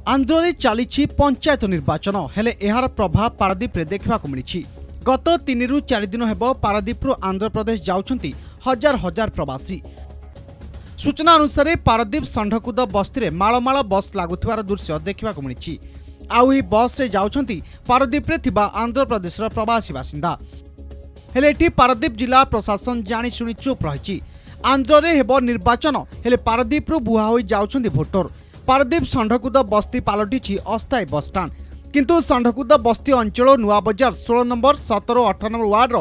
आंध्र चली पंचायत निर्वाचन हेले एहार प्रभाव पारादीप रे देखा मिली। गत 3 ରୁ 4 दिन हेब पारादीप आंध्र प्रदेश जाउछंती हजार हजार प्रवासी। सूचना अनुसार पारादीप षंढकुद बस्ती में मालमाल बस लगुथिबार दृश्य देखा मिली। आउ ही बस रे जाउछंती पारादीप रे थिबा आंध्र प्रदेश प्रवासी बासिंदा। हेले एठी पारादीप जिला प्रशासन जानी शुणी चुप रही। आंध्र रे हेब निर्वाचन हेले पारादीप रु बुहा होई जाउछंती भोटर। पारादीप षंढकुद बस्ती पलटिछि अस्थायी बसस्टाण्ड। किंतु षंढकुद बस्ती अंचल नुआ बजार 16 नंबर 17 और 18 नंबर वार्ड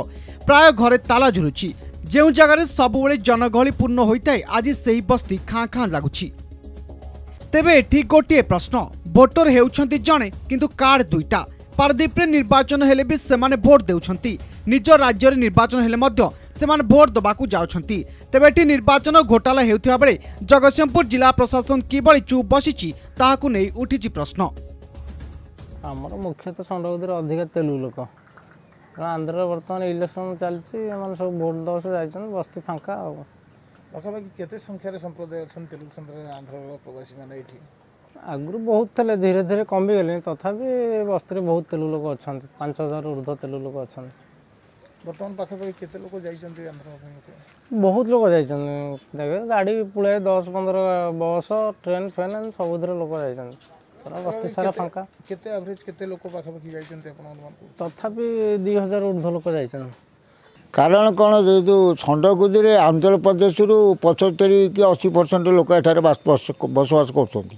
प्राय घरे ताला झुलुछि। जो जगार सबुबले जनगहली पूर्ण होता है आज से बस्ती खाँ खाँ लगुछि। तेबे एठी गोटे प्रश्न, भोटर हेउछंती जणे किंतु कार्ड दुईटा। पारादीप रे निर्वाचन हेले भी सेमाने भोट देउछंती। निज राज्य रे निर्वाचन हेले मध्य सेमाने भोट दबाकू जाउछंती। तेबे एठी निर्वाचन घोटाला हेउथिबा बेले जगतसिंहपुर जिला प्रशासन किबळी चुप बसिछि ताहाकू नै उठिछि प्रश्न। आमर मुख्यतः षंढकुदर अधिक तेलुगु लोक आंध्र बर्तमान इलेक्शन चलती सब भोट दस जाइछन बस्ती फांका पाखापाखि केते संख्यार संप्रदाय अछन तेलुगु संप्रदाय आंध्र प्रवासी माने एठी आगु बहुत थे धीरे धीरे कमी गले तथापि बस्ती बहुत तेलुगु लोक अच्छा 5000 ऊर्ध्व तेलुगु लोक अच्छा। बर्तमान पाखापाखि केते लोक जाइछन आंध्र बहुत लोक जाइछन देखे गाड़ी पुळे 10-15 बस ट्रेन फैन सबुधरे लोक जाइछन बस्ती सारा फांका। केते एवरेज केते लोक पाखापाखि जाइछन तथापि 2000 ऊर्ध्व लोक जाइछन। कारण कौन जो षंढकुद आंध्र प्रदेश 75 कि 80% लोक एठारे बसवास कर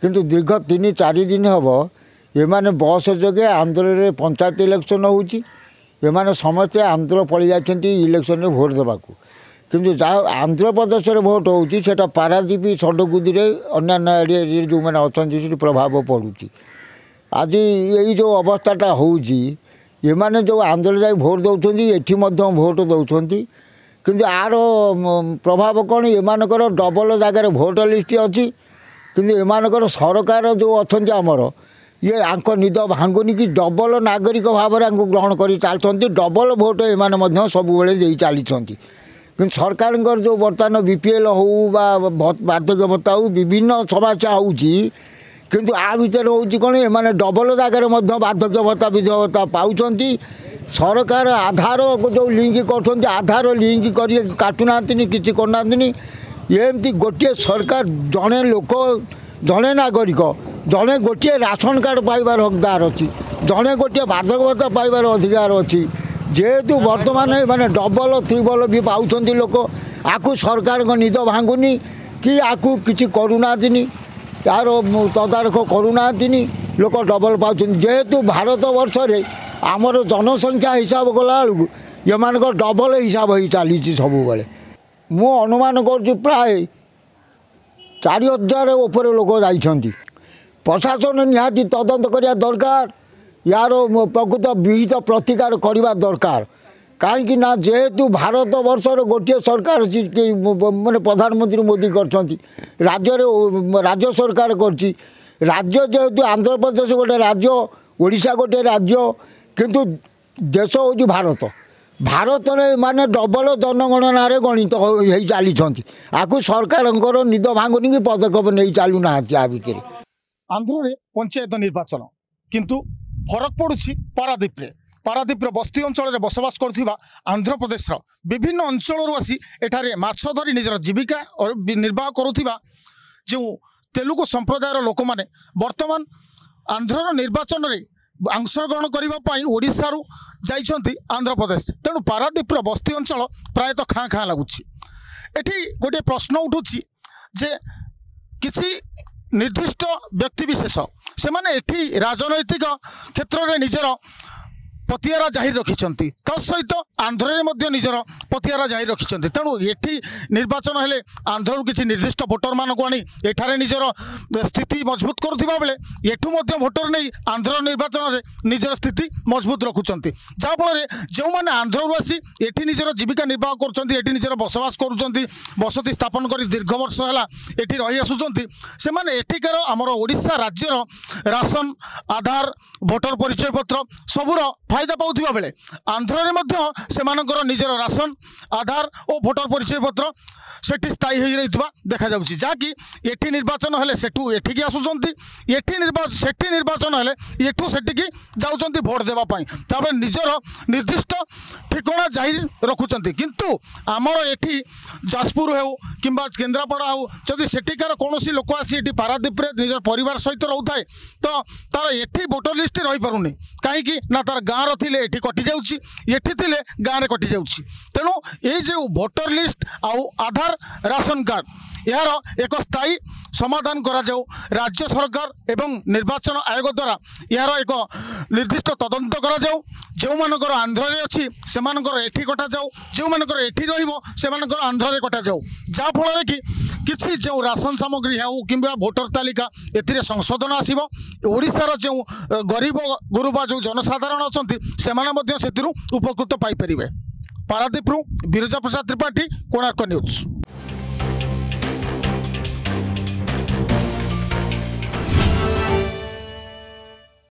दीर्घ 3-4 दिन हम एमाने बस जगे आंध्र में पंचायत इलेक्शन होने समस्ते आंध्र पलि जाती इलेक्शन में भोट देवाक किंतु जहाँ आंध्र प्रदेश में भोट होटा पारादीप षंढकुद अन्य एरिया जो मैंने अच्छा प्रभाव पड़ुची। आज यही जो अवस्थाटा होने जो आंध्र जाए भोट दौरान एटी भोट दौरान किंतु आर प्रभाव कौन एमानकर डबल जगार भोट लिस्ट अच्छी किंतु एमानकर सरकार जो अच्छा आमर ये आंक निद भांगुनी कि डबल नागरिक भाव में ग्रहण कर चलते डबल भोट एम सब दे चली कि सरकार जो बर्तमान बीपीएल हो बार्धक्य भत्ता हो विभिन्न समस्या होती किंतु आ भर हूँ कौन एम डबल जगार बार्धक्य भत्ता विधवा भत्ता पाँच। सरकार आधार जो लिंक कर आधार लिंक कर काटुना कि करना एमती गोटे सरकार जड़े लोक जड़े नागरिक जड़े गोटे राशन कार्ड पाइबार हकदार अच्छी जड़े गोटे बार्धक्य भत्ता पाइबार अधिकार अच्छी जेहेतु बर्तमान माने डबल त्रिबल भी पाँच लोक आकु सरकार निद भांगुनी कि आकु किसी करूना यार तदारख करूना लोक डबल पाँच जेहेतु भारत वर्ष रे आमर जनसंख्या हिसाब कला बेलू एमान डबल हिसाब हो चली सब बेले मु अनुमान कर प्राय 4000 ऊपर लोक जाइछंती। प्रशासन निहाती तदंत करिया दरकार यार प्रकृत विहित प्रतिकार करवा दरकार कहीं ना जेहेतु भारत वर्षर गोटे सरकार माने प्रधानमंत्री मोदी करछंती राज्य सरकार करछि राज्य जेहेतु आंध्र प्रदेश गोटे राज्य ओडिशा गोटे राज्य किंतु देश होची भारत भारत में माने डबल जनगणना गणित हो चली आपको सरकार निद भांगुनी कि पदक्षेप नहीं चलू ना भितर आंध्र रे पंचायत निर्वाचन किंतु फरक पड़ुछि पारादीप बस्ती अंचल बसवास करथिबा आंध्र प्रदेश विभिन्न अंचल आसी एठारे माछ धरी निजर जीविका निर्वाह करुथिबा जो तेलुगु संप्रदायर लोक माने वर्तमान आंध्र निर्वाचन रे अंशग्रहण करने ओडिशा रु जाइछंती आंध्र प्रदेश तेणु पारादीप बस्ती अंचल प्रायतः खाँ खाँ लगुच। एठी गोटे प्रश्न उठुछि जे किछि निर्दिष्ट व्यक्ति विशेष से माने एठी राजनैतिक क्षेत्र में निजर पतियारा जाहिर रखिंट तत्सहित आंध्र में निजर पतियारा जाहिर रखिंट तेणु ये निर्वाचन हेले आंध्र किसी निर्दिष्ट भोटर मान को आनी एठारे निजर स्थिति मजबूत करुवा बेले एठू भोटर नहीं आंध्र निर्वाचन में निजर स्थिति मजबूत रखुंट जहाँफल जो मैंने आंध्र आसी एठी निजर जीविका निर्वाह कर निजर बसवास कर बसति स्थापन कर दीर्घ वर्ष है एठी रही आसुंच से एठिकार आमर ओडिशा राज्यर राशन आधार भोटर परिचय पत्र सबूर फायदा पाउथिबा बेले आंध्र रे मध्य सेमानकर निजर राशन आधार और भोटर परिचय पत्र सेठी स्थायी हो रही देखा जाउछि जाकि एठी निर्वाचन हेले सेठू एठिकी आसुचंती सेठी निर्वाचन हेले एठू सेठिकी जाउचंती भोट देबा पई तापर निजर निर्दिष्ट ठिकाना जाहिर रखुचंती किंतु आमर एठी जाजपुर हो किंबा केन्द्रापड़ा हो जदि सेठिकार कौन लोक आसी एठी पारादीप रे निजर परिवार सहित रहउथाय तो तार एठी वोटर लिस्ट रही पारुनी कहीं ना तार गाँव रे एठी कटि जाउछि एठी थिले गाँव रे कटि जाउछि तेणु ये जो वोटर लिस्ट आउ आधार राशन कार्ड यार एक स्थायी समाधान करा जाऊ राज्य सरकार एवं निर्वाचन आयोग द्वारा यार एक निर्दिष्ट तदंत करा जाऊ जो मानकर आंध्र रे अच्छी से एठी कटा जाऊ जो मानकर एठी रहिबो से मानकर आंध्र रे कटा जाऊ जा फल कि किसी जो राशन सामग्री हो कि भोटर तालिका एथिरे संशोधन आसीबो ओडिशार जो गरीब गुरुबा जो जनसाधारण अछंती सेमाने मध्य सेतिरु उपकृत पाई परिबे। पारादीपरू बिरजा प्रसाद त्रिपाठी, कोणार्क न्यूज।